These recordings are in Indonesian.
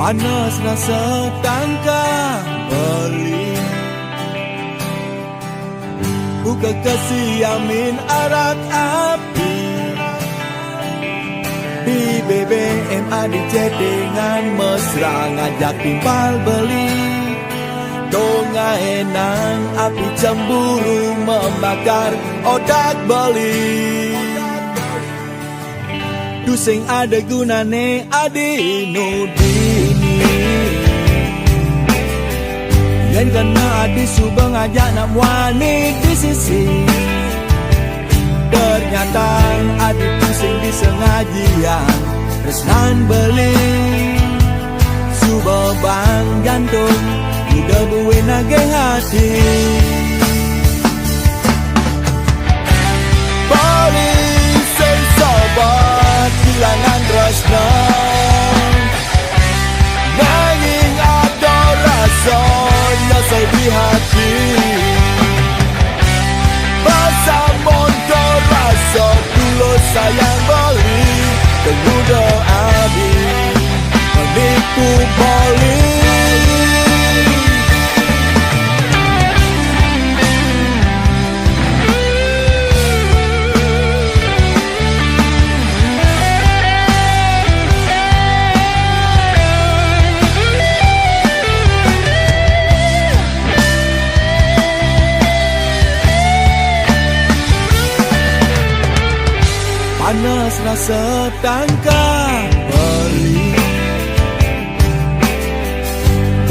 Panas rasa tangka beli, buka kasih amin arak api. Di BBM ada chattingan mesra ngajak timbal beli. Donga enang api cemburu membakar odak beli. Dusing ada gunane adi nudini, yen kena adi subeng aja nak wani di sisi. Ternyata adi pusing di sengajian resnan beli. Subeng bang jantung udah buwe nage hati. Polisi sobat kehilangan tresna, nanging ada rasa nyesel di hati. Pasamun ke rasa tulus sayang beli, tunggu doa di menipu beli. Panas rasa tangka beli,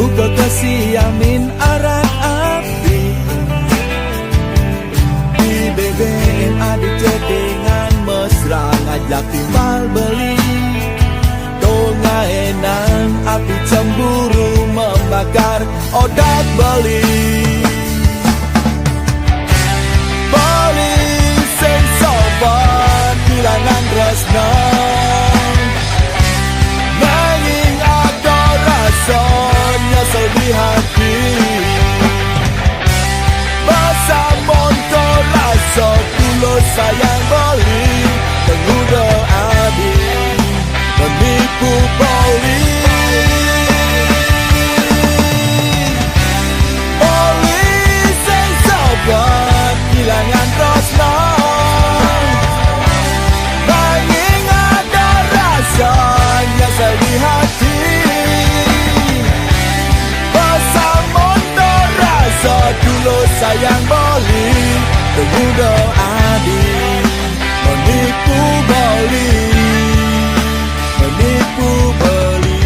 buka kasih amin arak api. Di BBM ada chattingan mesra ngajak timbal beli. Donga enang api cemburu membakar odak beli. Polisi sobat kehilangan tresna, nanging ada rasa nyesel di hati. Pasamun ke rasa tulus sayang beli, tunggu doa di menipu beli. Polisi sobat kehilangan tresna, nyesel di hati. Pasamun terasa tulus sayang beli, tunggu doa di menipu beli, menipu beli.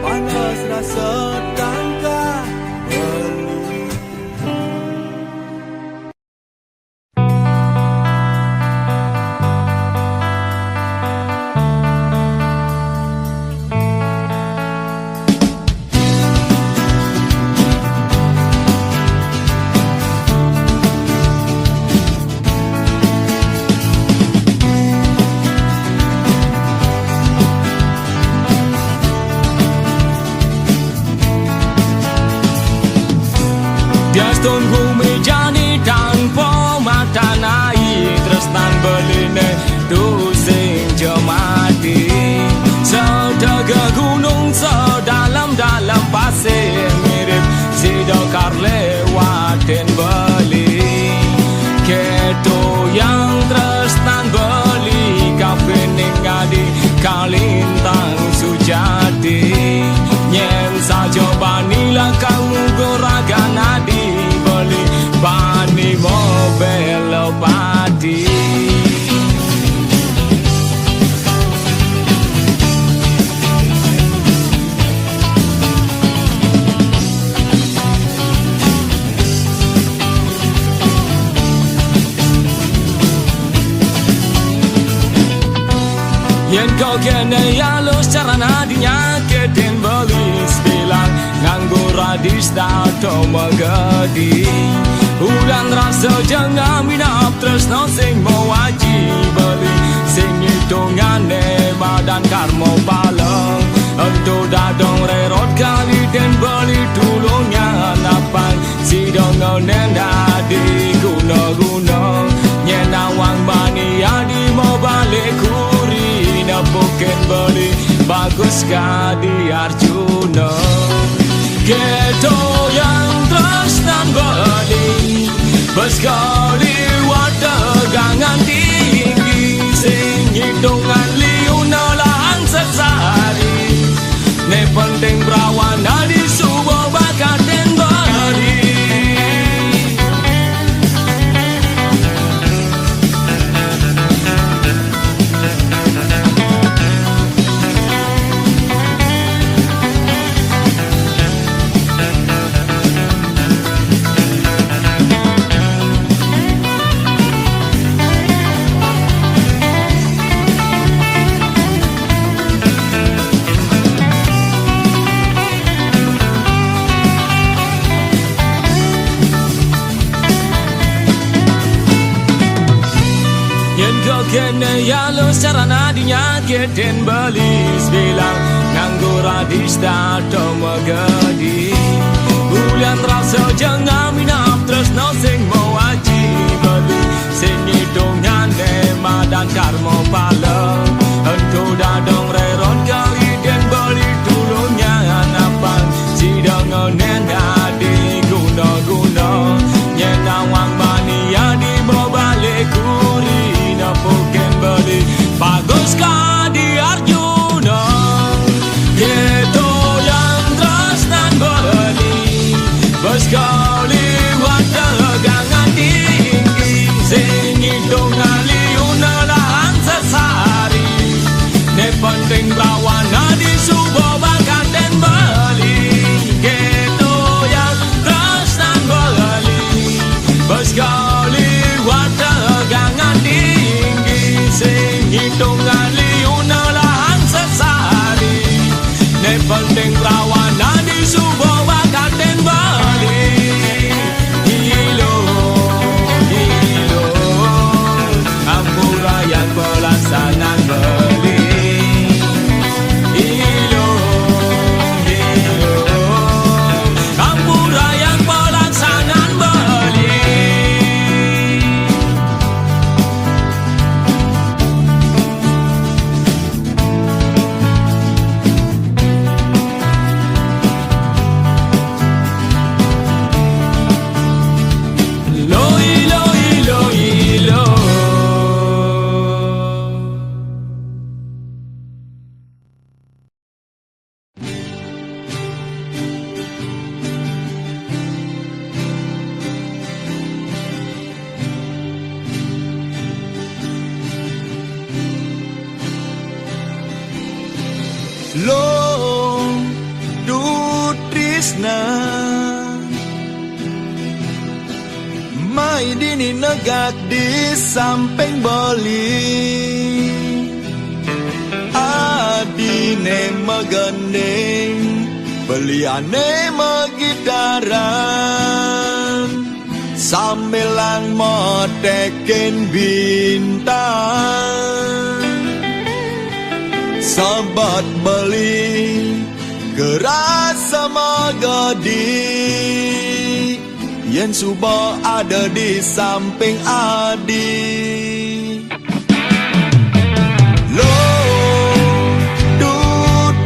Panas rasa tangka beli. Bias tunggu mejani tanpa mata naik, tresnan beline dusing jemati. Sedaga gunung sedalam-dalam pasir, mirip sidokar lewatin beli. Keto yang tresnan beli, kafe ningadi kalintang sujati. Nyen saja banilah kamu goragan nadi, beli bani mobil padi. Yen kau kene halus cara nadinya kedin belis bilang nganggo radis tato megedi. Ulan rasa jangan minap tresno sing mau waji beli, sing hitungane badan karmo paleng. Ento dadong rerot kali den beli Kadi Arjuna Keto yang tresnan beli Beskali wategangan tinggi Sing hitungan liuna lahan sesari Ne penting perawana di subuh bakat dan beri Kene yalo sarana dinyaketin belis bilang nganggo radis tato magadi bulan rasa jangan minap terus no sing mau aji beli sing hitungan nema dan karmo pala engkau dadong reron kali dan beli dulunya napan sidang nena di guna-guna nyenawang mania di balik kuri Poken beli bagus Kadi Arjuna Keto yang tresnan beli Beskali wategangan tinggi Sing hitungan liuna lahan sesari Ne penting perawana di subuh bakat dan beli Keto yang tresnan beli Beskali wategangan tinggi Sing hitungan liuna lahan sesari Ne penting perawana di subuh bakat dan bali Hilo, hilo Ampura yang pelaksanaan beli Hilo, hilo Ampura yang pelaksanaan beli Lo du trisna Mai dini negak di samping boli Adine megandeng Beliane megitaran Sambilan motekin bintang Sabat beli keras sama gadi Yang subuh ada di samping adi Lo du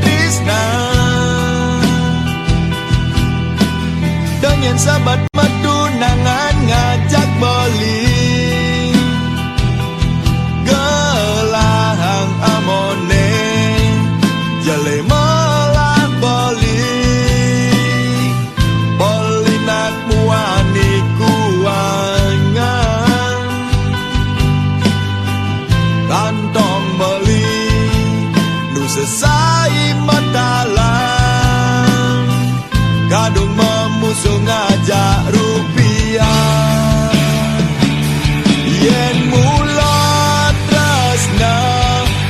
trisna Dengan sabat medunangan ngajak beli Gelahang amone Jale malah boli Boli nak muani kuangan Kantong beli Nu sesai matalang Kadung memusuh ngajak rupiah Yen mula tresna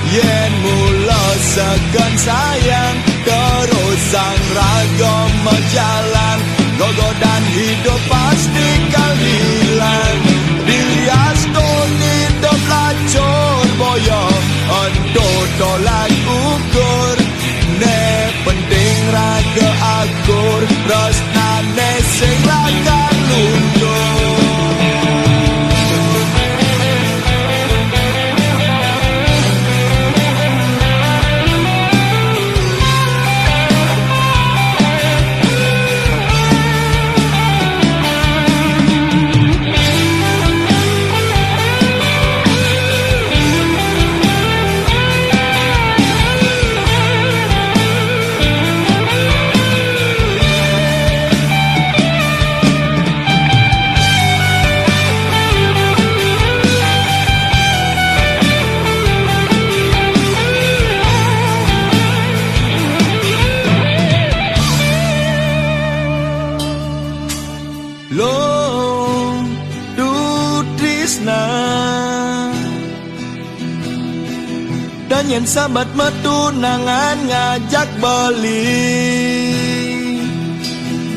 Yen mula segan sayang Terus sang raga menjalan Gogo dan hidup pasti kau hilang Dilias toni hidup lacur boyo Untuk tolak ukur Ne penting raga akur Resna ne sing raga luntur Long du trisna dan yen sahabat metu nangan ngajak beli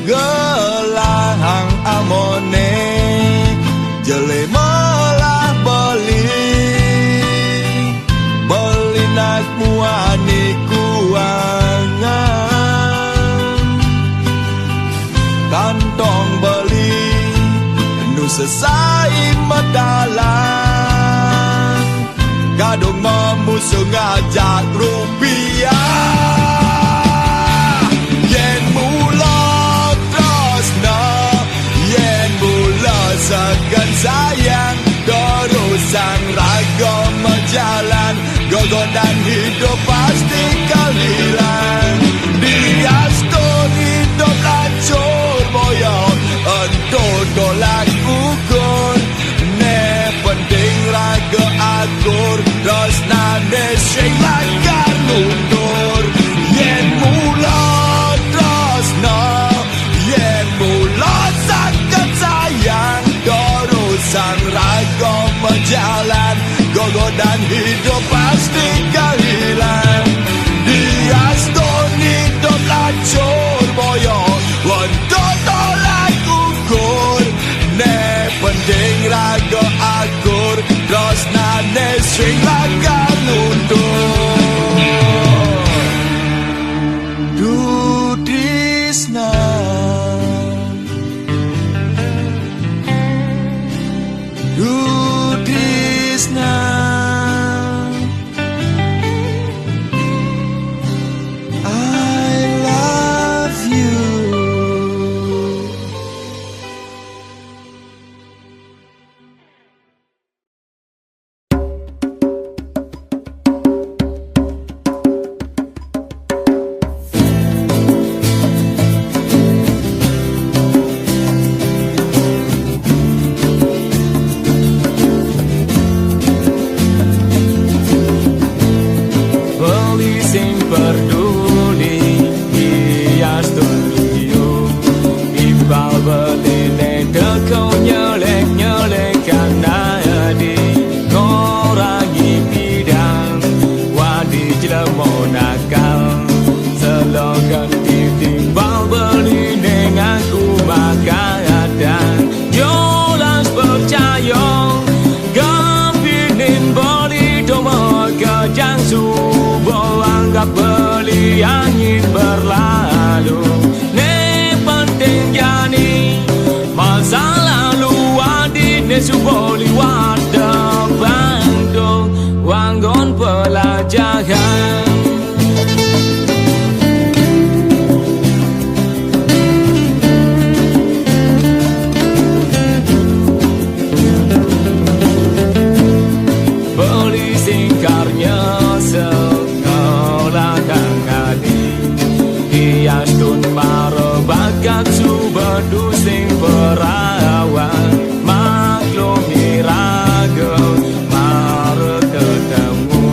gelahang amone jele malah beli nak muani kuangan kantong beli nu sesai medalang kadung memusuh ngajak rupiah yen mula tresna yen mula segan sayang terusan raga menjalan gogon dan hidup pasti kalilan diaston hidup lancur boyong untuk tolak ukur ne penting raga akur tresna ne sing langgar luntur yen mula tresna yen mula sakit sayang terusan raga menjalan gogo dan hidup pasti kehilang diaston hidup lancur boyong untuk tolak ukur ne penting raga akur tresna ne sing langgar luntur du tresna du tresna I love you. Beli sing peduli hias dunia Imbal beli dekau nyelek karena di ngorangi bidang wadi jelemo nakal selogan ditimbal beli dengan ku makadan jolas percaya gapinin beli domo kejang anggap beli angin berlalu ne penting jani masa lalu adi ne suboli wadah bandung wanggon pelajaran beli singkarnya Hiastun maro bakat subadu sing perawan maklumi raga maro ketemu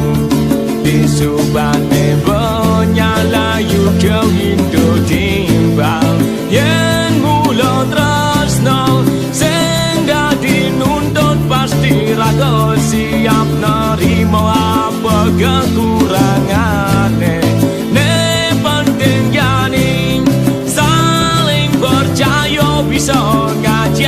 di subane benyalayu kau hindu timbang yen mula tresno sing dadi nuntut pasti raga siap nerimo apa kekurangane bisa ngajak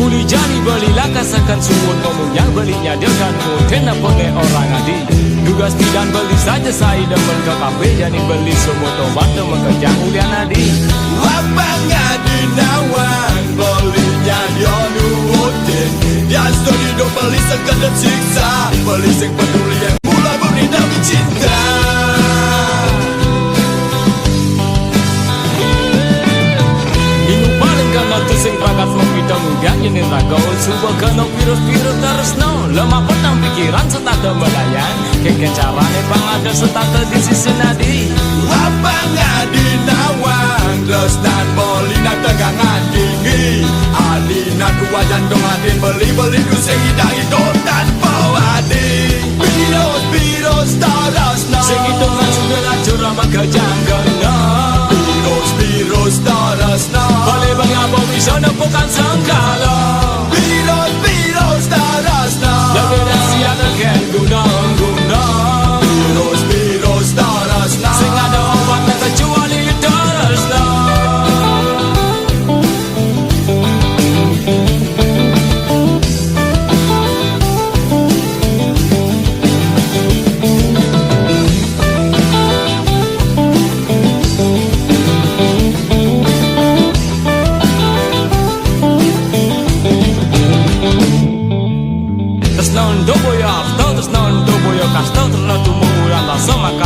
Uli jani belilah kasakan sumur ngomongnya belinya dengan muten apa te orang adi. Dugas tidak beli saja saya demen ke kafe jani beli semua tomat demen kerja ulian adi. Wapangnya di nawang belinya dia nurutin. Dia studi do beli sekadar siksa, beli sing peduli yang mulai beri dami cinta. Tu sing pragat mo pitang ugang yun yung ragaol Suba ka no virus-virus terus no Lemapot ang pikiran sa tata malayan Kaya carane pangada sa tata desisyon na di Apa nga di nawang Terus nan boli na tegangan tinggi Adi na duwajan dong adin beli-beli du sing idang-idong tanpa adi Virus-virus taras na Sing hitungan segala curang magkajanggal na Virus taras na Bale bang apa bisa nepukan sangkala Virus taras na Lagi dah siap terken guna-guna Virus taras na Sing ada obatnya kecuali taras na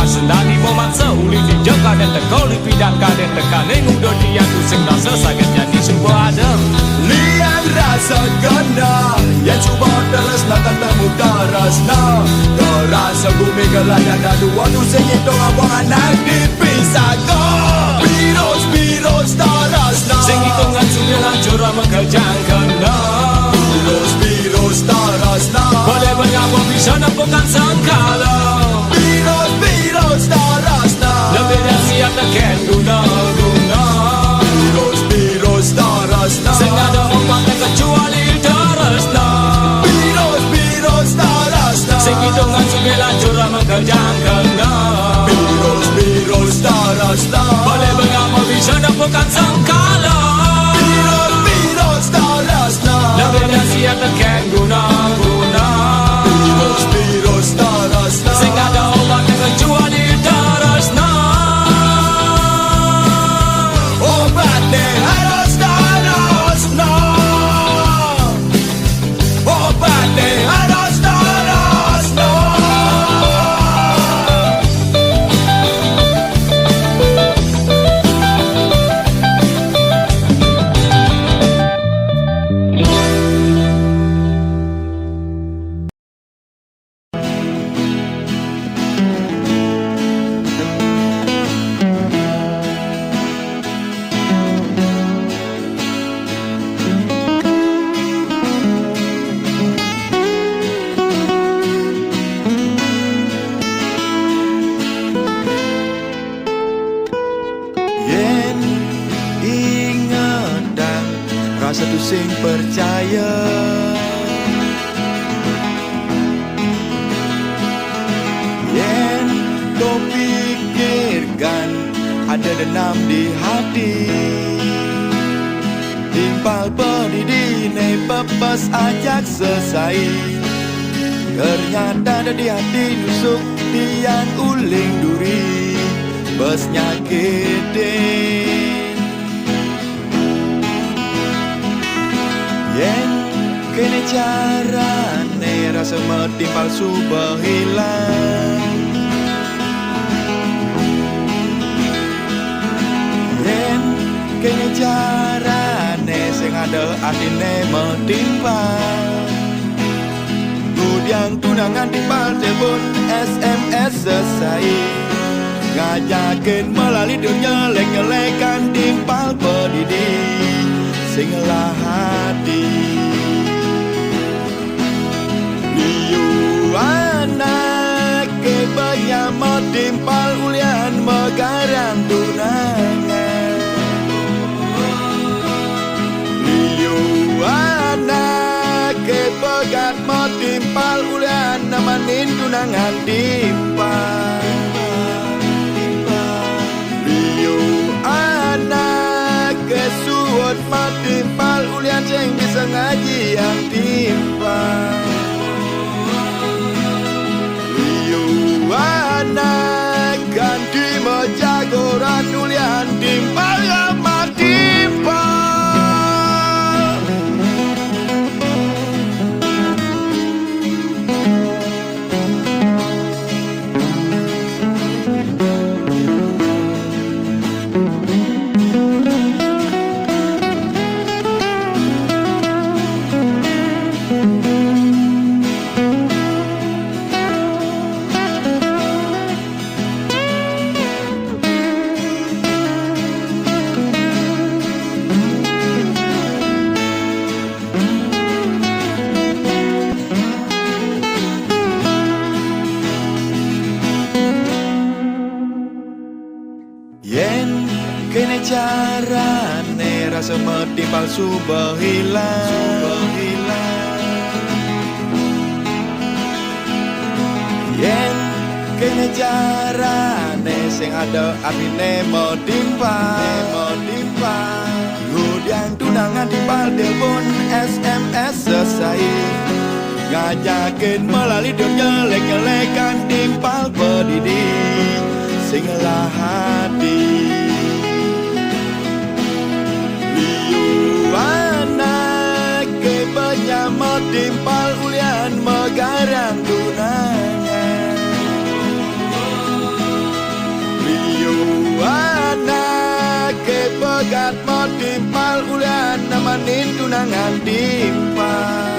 Sendani momat seuli di joka dan tekoli pidang kaden tekaning udah dia tu sing rasa sakit jadi sebuah adem Liang rasa ganda yang cuba terus nak temu darasna terasa bumi gelaya dan dua tu sing itu abang anak dipisah go Virus darasna sing hitungan sembilan curah mengejangkan Virus darasna boleh berapa bisa nepukan sangkala lebih dah siap terken guna-guna Virus darasna sing ada obatnya kecuali darasna Virus darasna sing hitungan sembilan curah mengejangkan Virus darasna boleh berapa bisa nepukan sangkala Virus darasna lebih dah siap terken guna-guna Virus darasna sing ada obatnya kecuali darasna Obatnya harus darasna Obatnya harus darasna rasa tu sing percaya Yen kau pikirkan ada dendam di hati Timpal pedidi ne pepas ajak selesai Ternyata ada di hati nusuk tiang uling duri Bes nyakitin Yen kene carane rasa metimpal subah hilang Yen kene carane sing ada atine metimpal Kudiang tunangan timpal telepon SMS selesai Ngajakin melalui dunia nyelek-nyelekan timpal pedidi Singlah hati Liu anak kebanyak timpal ulian megarang tunangan Liu anak kepegat timpal ulian namanin tunangan timpal Liu anak kesuat timpal ulian ulian sing bisa ngaji yang timpang. Anak ganti mejagoran ulian timpal yang matimpal. Yen kene carane rasa mati palsu berhilang. Yen kene carane sing ada apine mau timpal. Gudang tunangan timpal telepon SMS selesai. Ngajakin melalui dunia nyelek-nyelekan timpal pedidi singlah hati. Liu anak ke penyamot timpal ulian megarang tunangan. Liu anak ke pegat mot timpal ulian namanin tunangan timpal.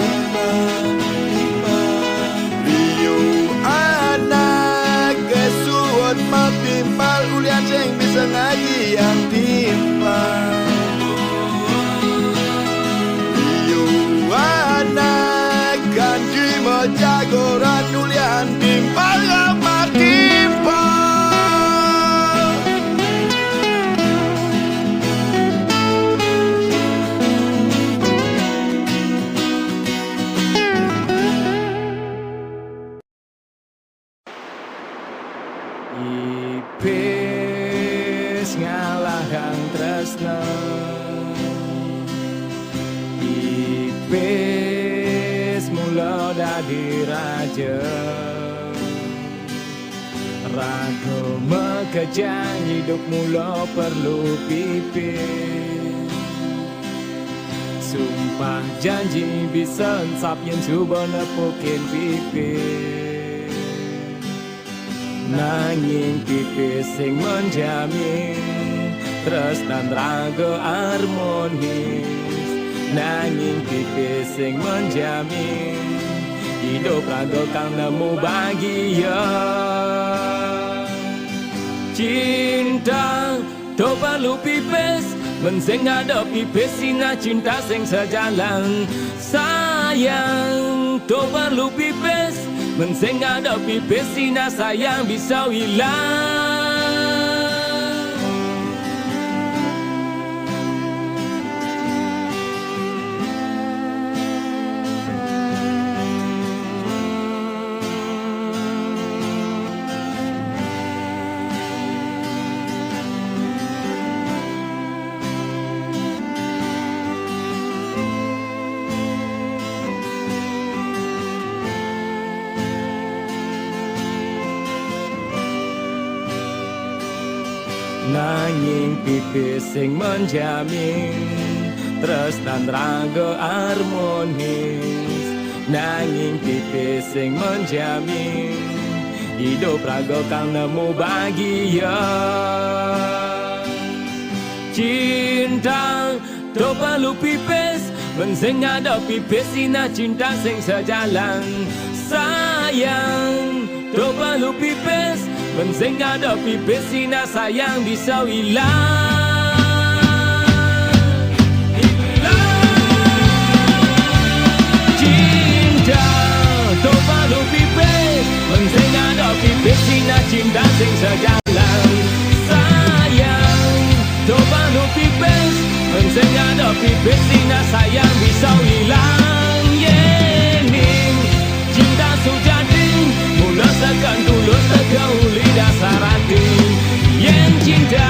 Liu anak ke suwot mot timpal ulian sing bisa ngaji yang timpal. Liu anak ganti mejagoran ulian timpal yang matimpal. Ipis ngalah kang tresno, Ipis mula dadi raja. Raga mekejang hidup mula perlu pipis. Sumpah janji bisa ensap yen coba nepukin pipis. Nanging pipis sing menjamin tresnan raga harmonis. Nanging pipis sing menjamin hidup raga kang nemu bahagia. Cinta do perlu pipis, men sing ada pipis sina cinta sing sejalan. Sayang do perlu pipis, men sing ada pipis sina sayang bisa hilang. Nanging pipis sing menjamin tresnan raga harmonis. Nanging pipis sing menjamin hidup raga kang nemu bahagia. Cinta do perlu pipis, men sing ada pipis sina cinta sing sejalan. Sayang do perlu pipis, men sing ada pipis sina sayang bisa hilang. Cinta do perlu pipis, men sing ada pipis sina cinta sing sejalan. Sayang do perlu pipis, men sing ada pipis sina sayang bisa hilang. Yening cinta sujati mula sekan tulus segauli dasar hati. Yen cinta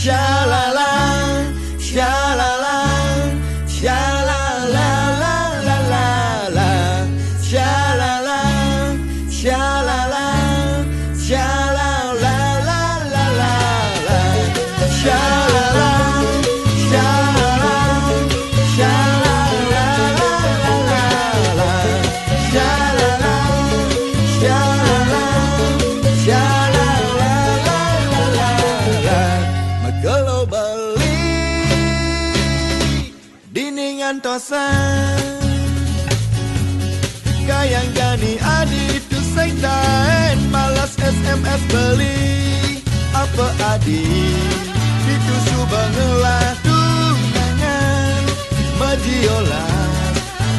Shalala, shalala, shalala la la la la. Shalala, shalala, shalala la la la la. Shalala, shalala, shalala la la la la. Shalala, shalala, shalala la la la la. Magalo bali diningan tosan kayang gani adi tu saitan malas SMS beli apa adi itu subang ngelah tunangan majiola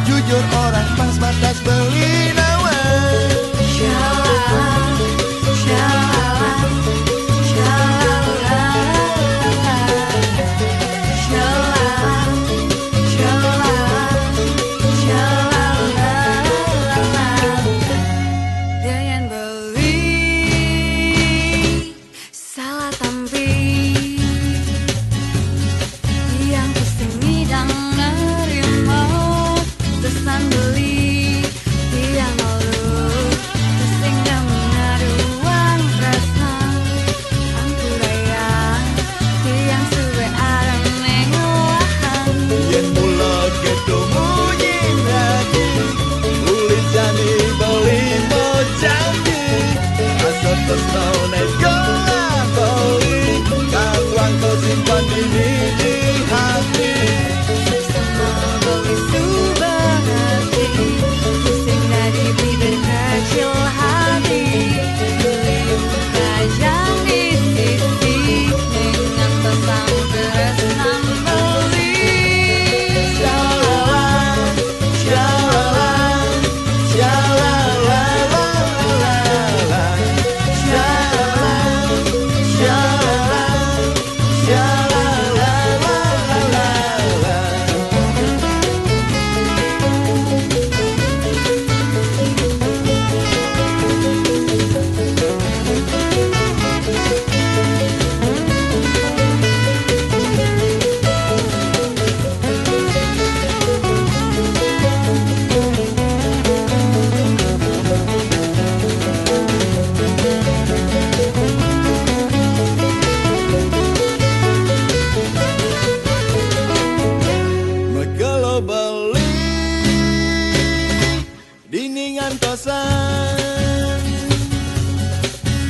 jujur orang pas batas beli nawan. Shalala, shalala, shalala, shalala, shalala, shalala. Dia yang beli salah tampil, yang pusing ngidang nerima pesan beli, dia ngeluh pusing gak menaruang rasa angkuraya, yang suwe arang nengoahan. Yen mula ketemu lagi ulit jani beli mojangi asal tersenau negola beli karuang kau simpan ini di hati. Semua beli subahati, pusing dari bibir kecil hati, beli kajang di sisi, dengan pesan tersenam beli. Shalala, shalala, shalala la la la. Shalala, shalala, shalala la la la. Megalo beli diningan kosan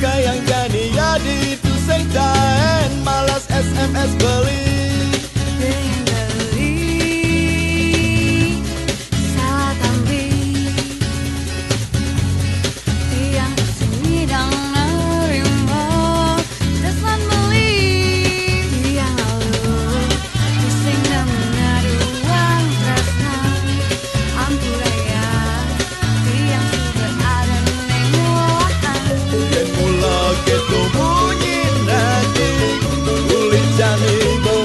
kayang jani jadi tu saitan malas SMS beli. Dia yang beli salah tampil, yang pusing ngidang nerima pesan beli, dia ngeluh pusing gak menaruang rasa angkuraya, yang suwe arang nengoahan. Yen mula ketemu lagi ulit jani beli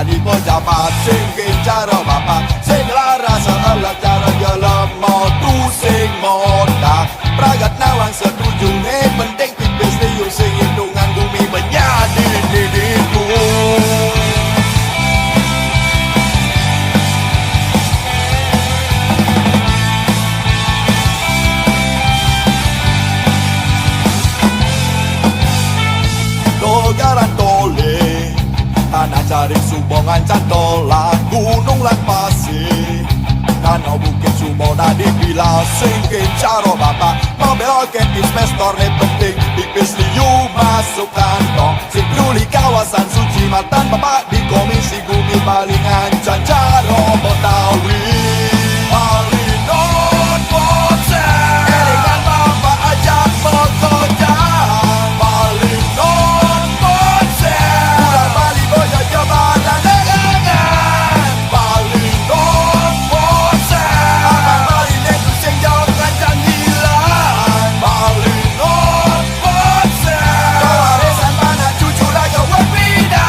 dadi pejabat sing cara bapak sing laras ala cara gelem tu sing moda pragat nawang setuju penting tipis liur sing hidungan bumi menjadi diriku. Dogaran tole tanah cari subongan cantola gunung lan pasir tanah bukit sumoda dipila singkin caro bapak mobil oket investor ne penting tipis liu masuk kantong sikuli kawasan suci matan bapak di komisi bumi palingan caro Betawi Alinon Bosen elingan bapak ajak mengkojang Alinon Bosen pulang balik boya jabatan negangan Alinon Bosen abang balik itu sing jauh ngajang hilang Alinon Bosen kewarisan mana cucu laga wabida.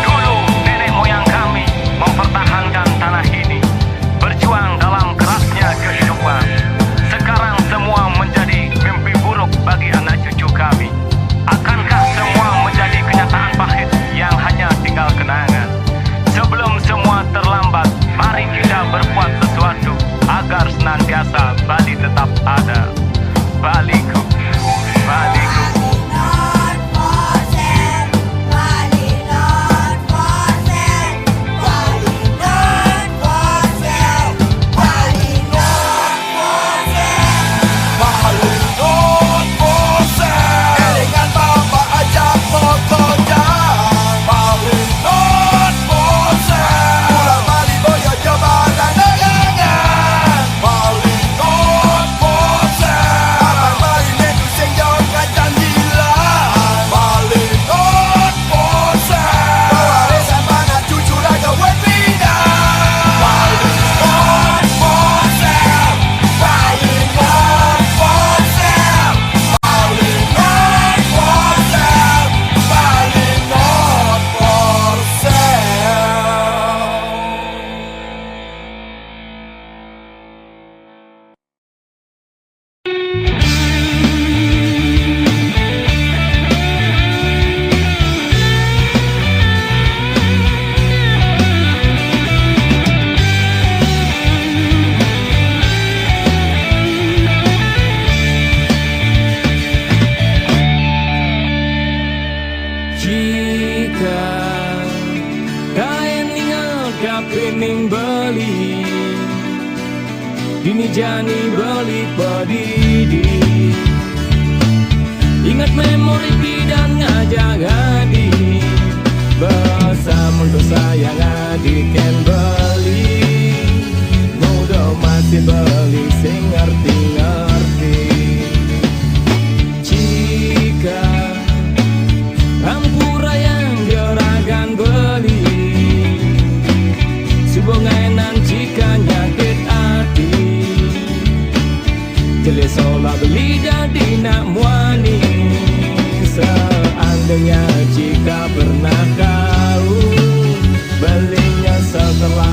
Dulu nenek moyang kami mempertahankan tanah ini, berjuang dalam kerasnya kehidupan. Sekarang semua menjadi mimpi buruk bagi anak cucu kami. Akankah semua menjadi kenyataan pahit yang hanya tinggal kenangan? Sebelum semua terlambat, mari kita berbuat sesuatu agar senantiasa Bali tetap ada. Baliku, Baliku. Alinon Bosen elingan bapak ajak mengkojang Alinon Bosen pulang balik boya jabatan negangan Alinon Bosen abang balik itu sing jauh ngajang hilang Alinon Bosen kewarisan mana cucu laga wabida. Alinon Bosen Alinon Bosen Alinon Bosen Alinon Jika kain ingat kapening beli dini jani beli pedidi ingat memori bidan ngajak adi bersama untuk sayang adi ken beli mudah masih beli sing ngerti-ngerti. Jika Ampura yang jeragan beli Subongan jika nyakit hati Jelis olah beli dadi nak muani Seandainya jika pernah kau belinya setelah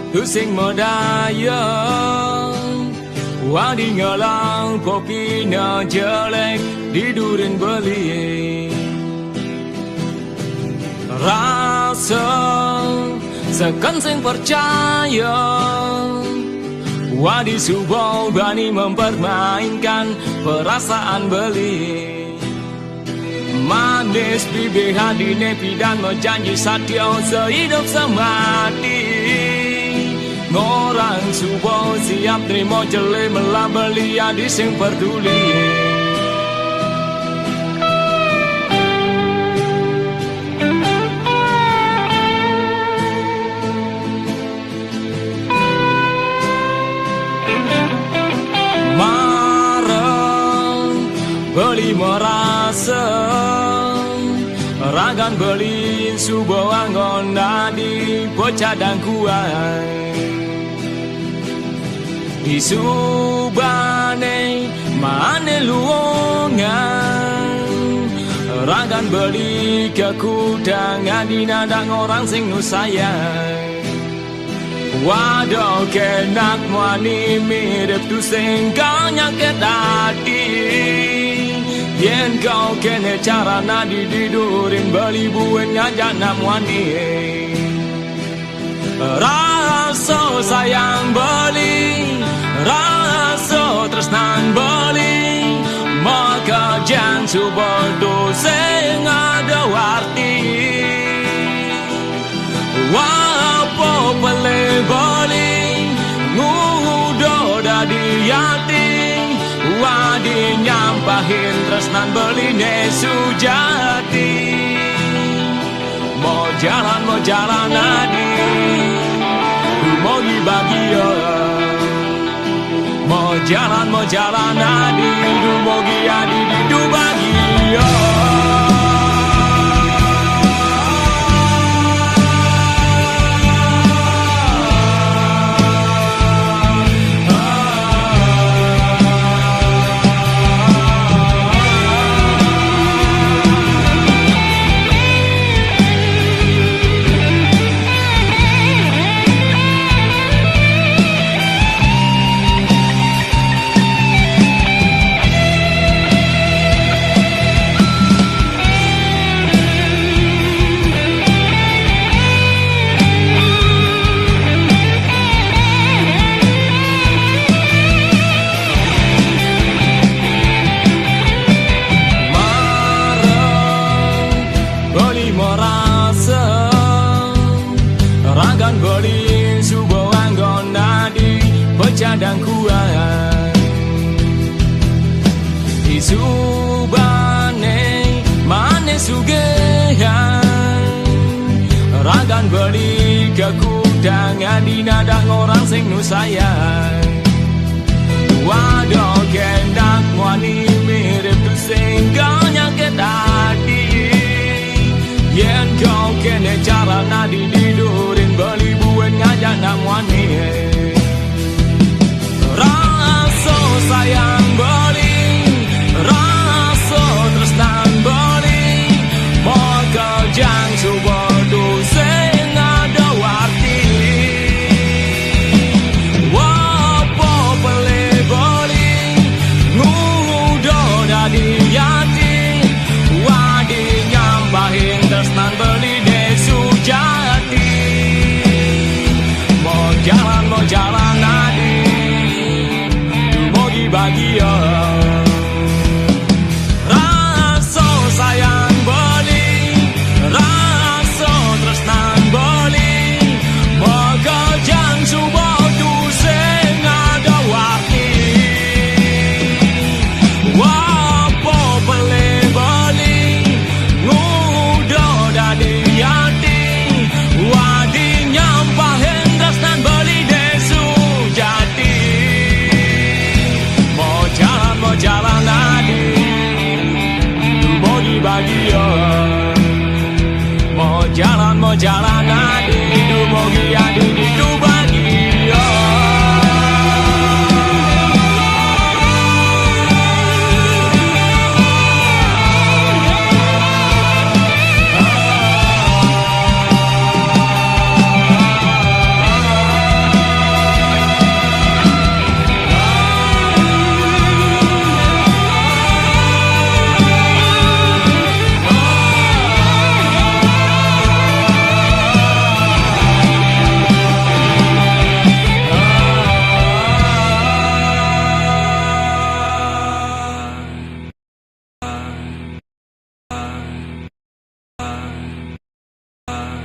Husing modaya Wadi ngelang popina jelek didurin beli Rasa sekan sing percaya Wadi subau berani mempermainkan perasaan beli Manis bibir hati nepi dan menjanji setia sehidup semati Ngorang subau siap terima jeli melabeli adis yang peduli Beli merasa Ragan beli subuh angon nadi bocah dan kuai Di subane mane luongan Ragan beli kekudangan di nadang orang sing nusayang Waduh kenak muani mirip tu sing kau nyakit hati Yen kau kene cara nadi didurin beli buen ngajak namwani Rasa sayang beli Rasa tresnan beli Maka jangan subodo sing ada arti Wapo pele beli Ngudo dadi yati Wadi nyampahin tresnan beline sujati Mau jalan adi Mau bahagia Mau jalan adi Mau adi di bahagia Ragan beli subuh anggon nadi pecah dan kuat Di subane mane sugehan Ragan beli kekudangan di nadang orang sing nusayang Waduh kendak muani mirip tu sing kau nyakit hati Yen kau kene cara nadi didurin beli buen ngajak namwani Rasa sayang beli Rasa tresnan beli Maka jangan subodo sing ada arti Wapo pele beli Ngudo dadi yati Wadi nyampahin tresnan beli desu jati Mau jalan adi Mau bahagia